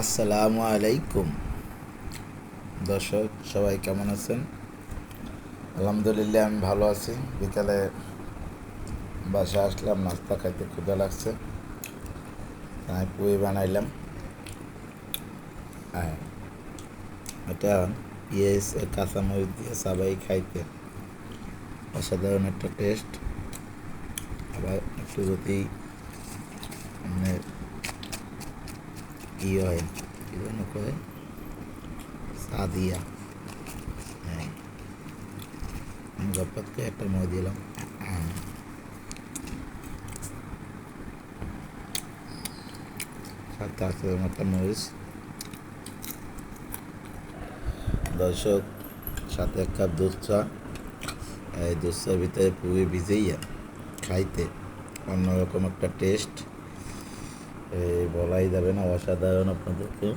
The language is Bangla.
আসসালামু আলাইকুম দর্শক, সবাই কেমন আছেন? আলহামদুলিল্লাহ, আমি ভালো আছি। বিকালে বাসায় আসলাম, নাস্তা খাইতে ক্ষুধা লাগছে, তাই পুরি বানাইলাম। হ্যাঁ, এটা কাঁচামরিচ দিয়ে সবাই খাইতে অসাধারণ একটা টেস্ট। আবার একটু যদি মানে হয়, কী যেন কয়, সাদিয়া। হ্যাঁ, গপ্পাতকে একটা মই দিলাম। সাথে আছে একটা মরিচ। দর্শক, সাথে এক কাপ দুধ চা। এই দুধ চার ভিতরে পুরি ভিজাইয়া খাইতে অন্যরকম একটা টেস্ট, বলাই যাবে না, অসাধারণ আপনাদেরকে